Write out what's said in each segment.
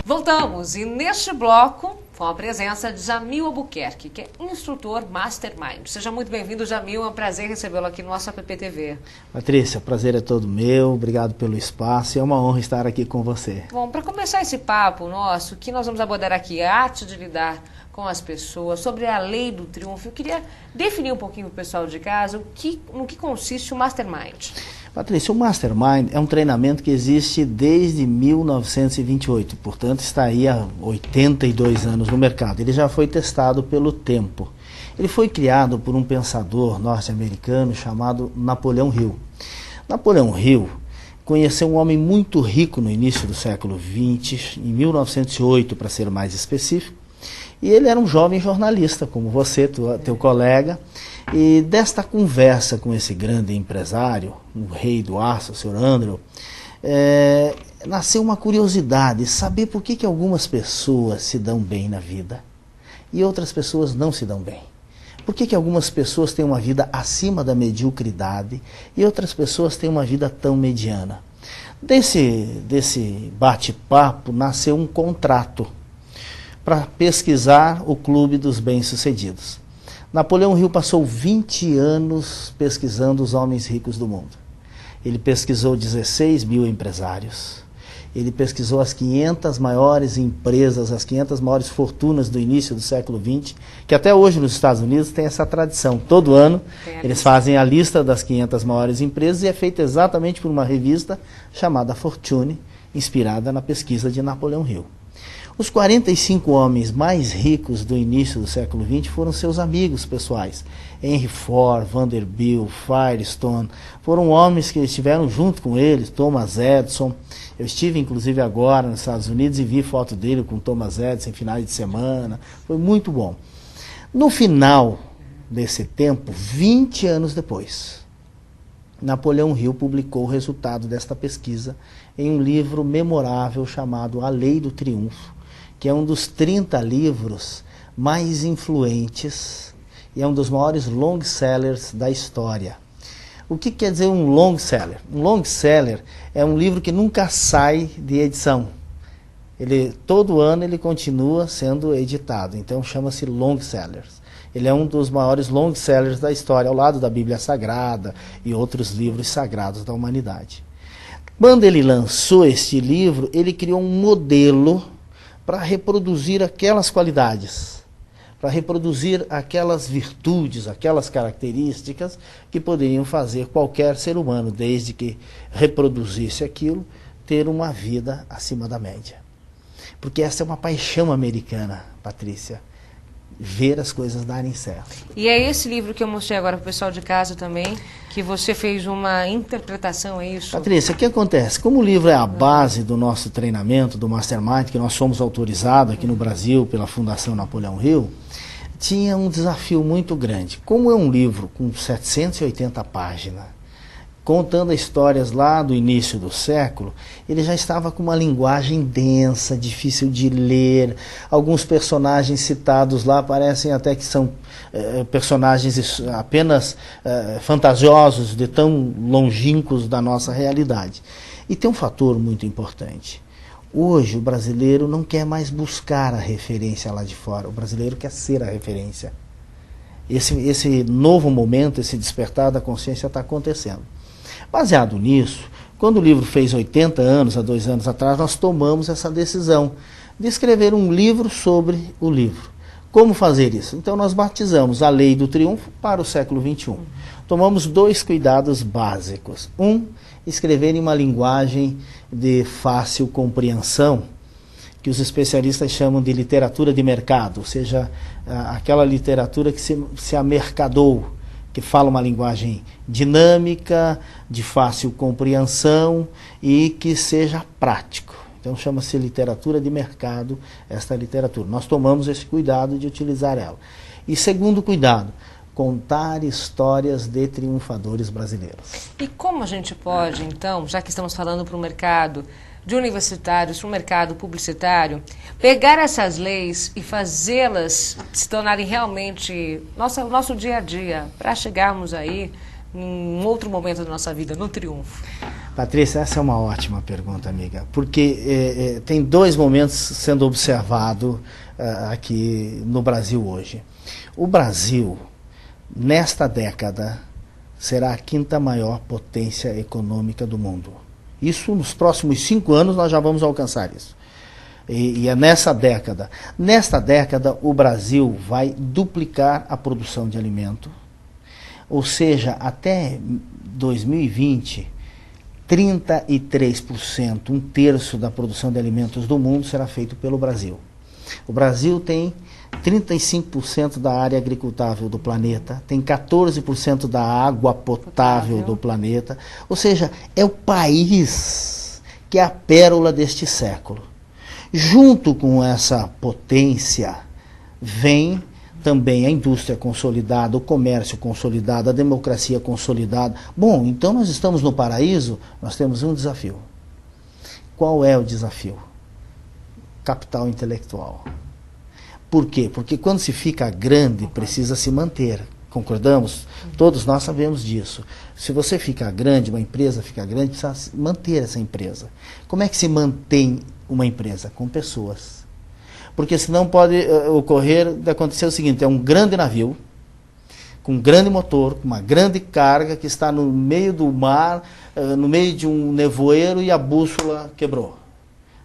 Voltamos, e neste bloco, com a presença de Jamil Albuquerque, que é instrutor Mastermind. Seja muito bem-vindo, Jamil, é um prazer recebê-lo aqui no nosso AppTV. Patrícia, o prazer é todo meu, obrigado pelo espaço, é uma honra estar aqui com você. Bom, para começar esse papo nosso, o que nós vamos abordar aqui é a arte de lidar com as pessoas, sobre a lei do triunfo. Eu queria definir um pouquinho para o pessoal de casa no que consiste o Mastermind. Patrícia, o Mastermind é um treinamento que existe desde 1928, portanto está aí há 82 anos no mercado. Ele já foi testado pelo tempo. Ele foi criado por um pensador norte-americano chamado Napoleão Hill. Napoleão Hill conheceu um homem muito rico no início do século XX, em 1908 para ser mais específico, e ele era um jovem jornalista, como você, teu colega. E desta conversa com esse grande empresário, o rei do aço, o Sr. Andrew, nasceu uma curiosidade, saber por que algumas pessoas se dão bem na vida e outras pessoas não se dão bem. Por que algumas pessoas têm uma vida acima da mediocridade e outras pessoas têm uma vida tão mediana. Desse bate-papo nasceu um contrato para pesquisar o Clube dos Bem-Sucedidos. Napoleão Hill passou 20 anos pesquisando os homens ricos do mundo. Ele pesquisou 16 mil empresários. Ele pesquisou as 500 maiores empresas, as 500 maiores fortunas do início do século XX, que até hoje nos Estados Unidos tem essa tradição. Todo ano eles fazem a lista das 500 maiores empresas e é feita exatamente por uma revista chamada Fortune, inspirada na pesquisa de Napoleão Hill. Os 45 homens mais ricos do início do século XX foram seus amigos pessoais. Henry Ford, Vanderbilt, Firestone, foram homens que estiveram junto com eles, Thomas Edison. Eu estive inclusive agora nos Estados Unidos e vi foto dele com Thomas Edison em finais de semana, foi muito bom. No final desse tempo, 20 anos depois, Napoleão Hill publicou o resultado desta pesquisa em um livro memorável chamado A Lei do Triunfo, que é um dos 30 livros mais influentes e é um dos maiores long sellers da história. O que quer dizer um long seller? Um long seller é um livro que nunca sai de edição. Todo ano ele continua sendo editado, então chama-se long sellers. Ele é um dos maiores long sellers da história, ao lado da Bíblia Sagrada e outros livros sagrados da humanidade. Quando ele lançou este livro, ele criou um modelo para reproduzir aquelas qualidades, para reproduzir aquelas virtudes, aquelas características que poderiam fazer qualquer ser humano, desde que reproduzisse aquilo, ter uma vida acima da média. Porque essa é uma paixão americana, Patrícia, ver as coisas darem certo. E é esse livro que eu mostrei agora para o pessoal de casa também, que você fez uma interpretação, é isso? Patrícia, o que acontece? Como o livro é a base do nosso treinamento, do Mastermind, que nós somos autorizados aqui no Brasil pela Fundação Napoleão Hill, tinha um desafio muito grande. Como é um livro com 780 páginas, contando histórias lá do início do século, ele já estava com uma linguagem densa, difícil de ler. Alguns personagens citados lá parecem até que são personagens apenas fantasiosos, de tão longínquos da nossa realidade. E tem um fator muito importante. Hoje o brasileiro não quer mais buscar a referência lá de fora, o brasileiro quer ser a referência. Esse novo momento, esse despertar da consciência está acontecendo. Baseado nisso, quando o livro fez 80 anos, há 2 anos atrás, nós tomamos essa decisão de escrever um livro sobre o livro. Como fazer isso? Então nós batizamos A Lei do Triunfo para o século XXI. Tomamos 2 cuidados básicos. Escrever em uma linguagem de fácil compreensão, que os especialistas chamam de literatura de mercado, ou seja, aquela literatura que se amercadou, que fala uma linguagem dinâmica, de fácil compreensão e que seja prático. Então chama-se literatura de mercado, esta literatura. Nós tomamos esse cuidado de utilizar ela. E segundo cuidado, contar histórias de triunfadores brasileiros. E como a gente pode, então, já que estamos falando para o mercado de universitários, para o mercado publicitário, pegar essas leis e fazê-las se tornarem realmente nosso dia a dia, para chegarmos aí em um outro momento da nossa vida, no triunfo? Patrícia, essa é uma ótima pergunta, amiga, porque tem dois momentos sendo observado aqui no Brasil hoje. O Brasil, nesta década, será a quinta maior potência econômica do mundo. Isso, nos próximos 5 anos, nós já vamos alcançar isso. E é nessa década. Nesta década, o Brasil vai duplicar a produção de alimento. Ou seja, até 2020, 33%, 1/3 da produção de alimentos do mundo será feito pelo Brasil. O Brasil tem 35% da área agricultável do planeta, tem 14% da água potável do planeta. Ou seja, é o país que é a pérola deste século. Junto com essa potência, vem também a indústria consolidada, o comércio consolidado, a democracia consolidada. Bom, então nós estamos no paraíso, nós temos um desafio. Qual é o desafio? Capital intelectual. Por quê? Porque quando se fica grande, precisa se manter. Concordamos? Todos nós sabemos disso. Se você fica grande, uma empresa fica grande, precisa manter essa empresa. Como é que se mantém uma empresa? Com pessoas. Porque senão pode ocorrer de acontecer o seguinte, é um grande navio, com um grande motor, com uma grande carga, que está no meio do mar, no meio de um nevoeiro e a bússola quebrou.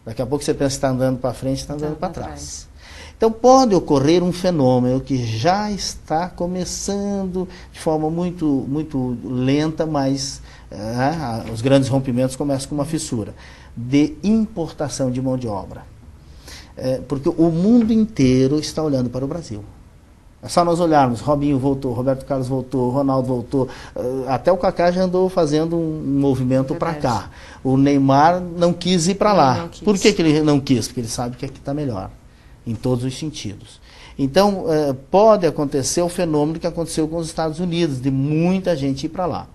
Daqui a pouco você pensa que está andando para frente, está andando para trás. Então pode ocorrer um fenômeno que já está começando de forma muito, muito lenta, mas os grandes rompimentos começam com uma fissura, de importação de mão de obra. Porque o mundo inteiro está olhando para o Brasil. É só nós olharmos, Robinho voltou, Roberto Carlos voltou, Ronaldo voltou, até o Kaká já andou fazendo um movimento para cá. O Neymar não quis ir para lá. Por que ele não quis? Porque ele sabe que aqui está melhor, em todos os sentidos. Então, pode acontecer o fenômeno que aconteceu com os Estados Unidos, de muita gente ir para lá.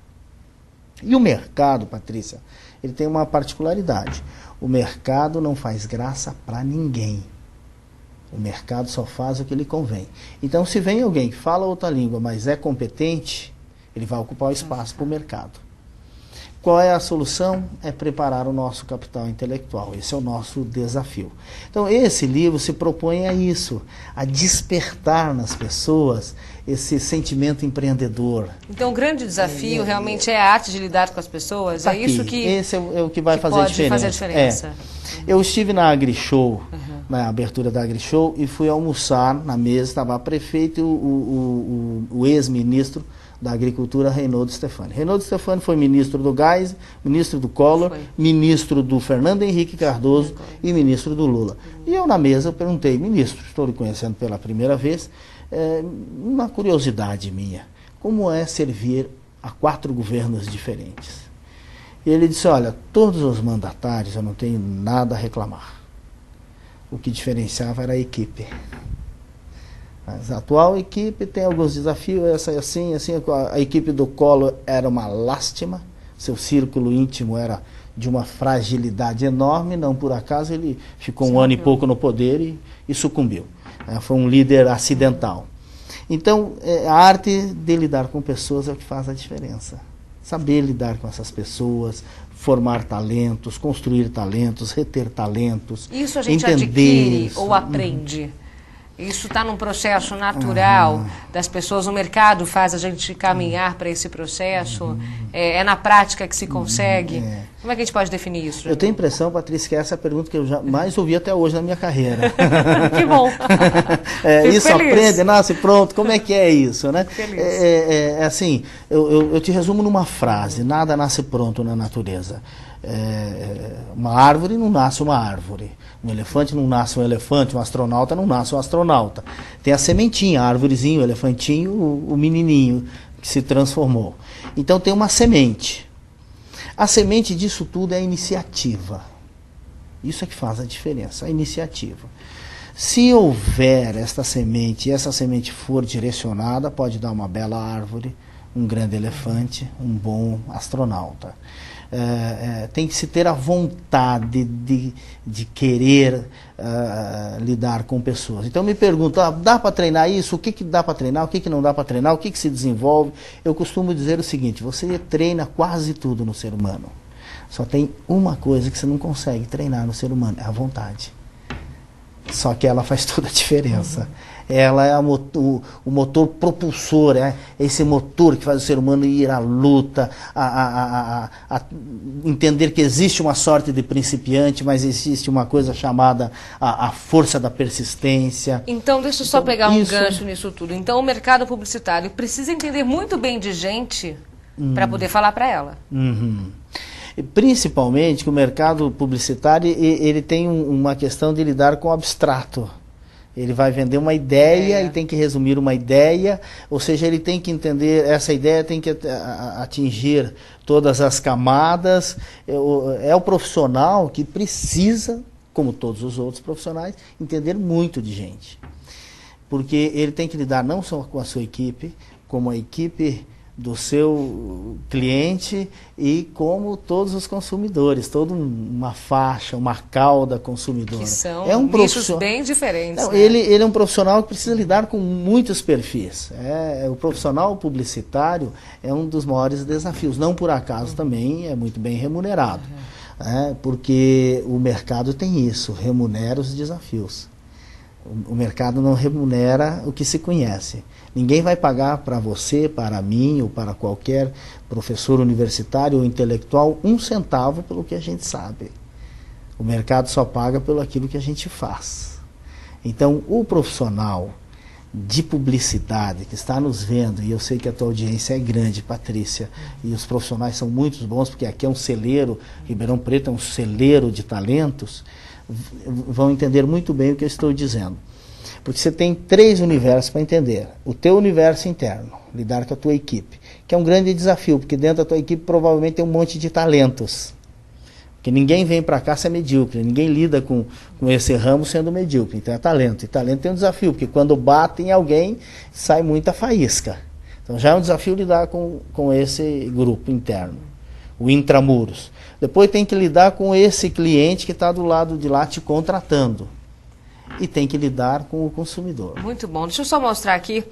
E o mercado, Patrícia, ele tem uma particularidade. O mercado não faz graça para ninguém. O mercado só faz o que lhe convém. Então, se vem alguém que fala outra língua, mas é competente, ele vai ocupar o espaço para o mercado. Qual é a solução? É preparar o nosso capital intelectual. Esse é o nosso desafio. Então, esse livro se propõe a isso, a despertar nas pessoas esse sentimento empreendedor. Então, o grande desafio realmente é a arte de lidar com as pessoas? Tá é isso aqui. que esse é o que vai fazer a diferença. Fazer a diferença. Eu estive na AgriShow, na abertura da AgriShow, e fui almoçar na mesa, estava a prefeito e o ex-ministro da Agricultura, Reynoldo Stefani. Reynoldo Stefani foi ministro do Gás, ministro do Collor, ministro do Fernando Henrique Cardoso e ministro do Lula. E eu na mesa perguntei, ministro, estou lhe conhecendo pela primeira vez, uma curiosidade minha, como é servir a 4 governos diferentes? E ele disse, olha, todos os mandatários eu não tenho nada a reclamar. O que diferenciava era a equipe. A atual equipe tem alguns desafios, assim, a equipe do Collor era uma lástima, seu círculo íntimo era de uma fragilidade enorme, não por acaso ele ficou um ano e pouco no poder e sucumbiu. Foi um líder acidental. Então, a arte de lidar com pessoas é o que faz a diferença. Saber lidar com essas pessoas, formar talentos, construir talentos, reter talentos. Isso a gente adquire ou aprende? Isso está num processo natural das pessoas, o mercado faz a gente caminhar para esse processo, é na prática que se consegue. Como é que a gente pode definir isso? Eu tenho a impressão, Patrícia, que essa é a pergunta que eu jamais ouvi até hoje na minha carreira. Que bom! Isso feliz. Aprende, nasce pronto, como é que é isso? Né? Assim, eu te resumo numa frase, nada nasce pronto na natureza. Uma árvore não nasce uma árvore, um elefante não nasce um elefante, um astronauta não nasce um astronauta. Tem a sementinha, a árvorezinha, o elefantinho, o menininho que se transformou. Então tem uma semente. A semente disso tudo é a iniciativa. Isso é que faz a diferença, a iniciativa. Se houver esta semente e essa semente for direcionada, pode dar uma bela árvore, um grande elefante, um bom astronauta. tem que se ter a vontade de querer lidar com pessoas. Então me pergunto, dá para treinar isso? O que dá para treinar? O que não dá para treinar? O que se desenvolve? Eu costumo dizer o seguinte, você treina quase tudo no ser humano. Só tem uma coisa que você não consegue treinar no ser humano, é a vontade. Só que ela faz toda a diferença. Ela é o motor propulsor, esse motor que faz o ser humano ir à luta, a entender que existe uma sorte de principiante, mas existe uma coisa chamada a força da persistência. Então, deixa eu só pegar um gancho nisso tudo. Então, o mercado publicitário precisa entender muito bem de gente para poder falar para ela. Principalmente que o mercado publicitário ele tem uma questão de lidar com o abstrato. Ele vai vender uma ideia e tem que resumir uma ideia, ou seja, ele tem que entender, essa ideia tem que atingir todas as camadas. É o profissional que precisa, como todos os outros profissionais, entender muito de gente. Porque ele tem que lidar não só com a sua equipe, como a equipe do seu cliente e como todos os consumidores, toda uma faixa, uma cauda consumidora. Que são nichos bem diferentes. Não, ele é um profissional que precisa lidar com muitos perfis. O profissional publicitário é um dos maiores desafios. Não por acaso também é muito bem remunerado. Porque o mercado tem isso, remunera os desafios. O mercado não remunera o que se conhece. Ninguém vai pagar para você, para mim ou para qualquer professor universitário ou intelectual 1 centavo pelo que a gente sabe. O mercado só paga pelo aquilo que a gente faz. Então, o profissional de publicidade que está nos vendo, e eu sei que a tua audiência é grande, Patrícia, e os profissionais são muito bons, porque aqui é um celeiro, Ribeirão Preto é um celeiro de talentos, vão entender muito bem o que eu estou dizendo. Porque você tem 3 universos para entender. O teu universo interno, lidar com a tua equipe, que é um grande desafio, porque dentro da tua equipe provavelmente tem um monte de talentos. Porque ninguém vem para cá ser medíocre, ninguém lida com esse ramo sendo medíocre, então é talento. E talento tem um desafio, porque quando bate em alguém, sai muita faísca. Então já é um desafio lidar com esse grupo interno, o intramuros. Depois tem que lidar com esse cliente que está do lado de lá te contratando. E tem que lidar com o consumidor. Muito bom. Deixa eu só mostrar aqui.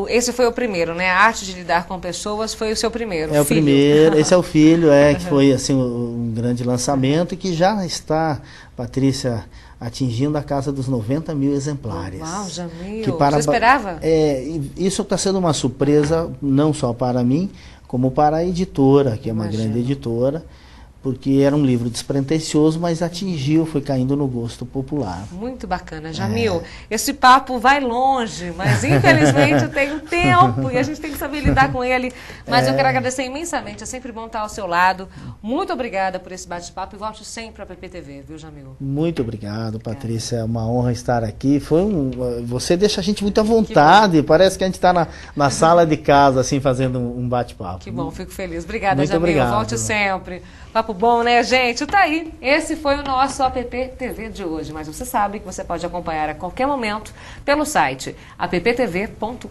Esse foi o primeiro, né? A arte de lidar com pessoas foi o seu primeiro. É o primeiro, esse é o filho, que foi assim, um grande lançamento e que já está, Patrícia, atingindo a casa dos 90 mil exemplares. Uau, Jamil. Você esperava? Isso está sendo uma surpresa, não só para mim, como para a editora, que é uma grande editora. Porque era um livro despretensioso, mas atingiu, foi caindo no gosto popular. Muito bacana. Jamil, esse papo vai longe, mas infelizmente eu tenho tempo e a gente tem que saber lidar com ele. Mas eu quero agradecer imensamente, é sempre bom estar ao seu lado. Muito obrigada por esse bate-papo e volte sempre à PPTV, viu, Jamil? Muito obrigado, Patrícia. É uma honra estar aqui. Você deixa a gente muito à vontade, parece que a gente está na sala de casa, assim, fazendo um bate-papo. Que bom, fico feliz. Obrigada, muito Jamil. Obrigado. Volte sempre. Papo bom, né, gente? Tá aí. Esse foi o nosso APP TV de hoje. Mas você sabe que você pode acompanhar a qualquer momento pelo site apptv.com.br.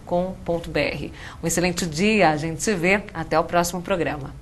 Um excelente dia. A gente se vê. Até o próximo programa.